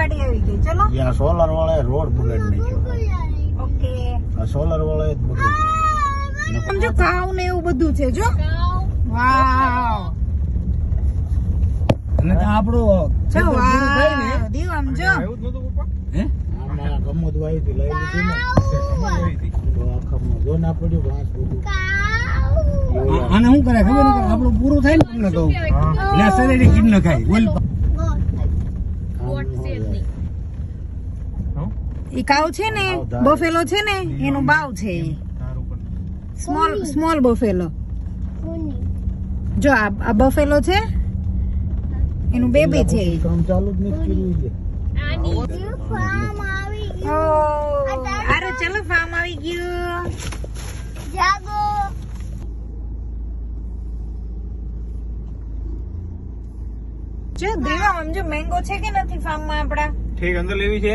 ગાડી આવી ગઈ. ચલો યા સોલર વાળા રોડ બગાડી નાખ્યો. ઓકે. આ સોલર વાળા જ બગાડી. સમજો કાવ ને એવું બધું છે જો. વાવ. અને આપણો જો વાવ. દીવ આમ જો. હે આમાં ગમત વાઈ થી લઈ લીધી ને. તો આખમાં જો ના પડ્યું ઘાસ બધું. આને શું કરે ખબર નથી આપણું પૂરું થાય ને તમને કહું લે સરેડી કિન ન ખાય બોલ ઈ કાવ છે ને બફેલો છે ને એનું બાવ છે. Small Buffalo. જો આ બફેલો છે એનું બેબી છે. કામ ચાલુ જ નથી કર્યું છે. ઓ અરે ચલો ફાર્મ આવી ગયું. જો દેવા સમજો મેંગો છે કે નથી ફાર્મ માં આપડા. ઠીક અંદર લેવી છે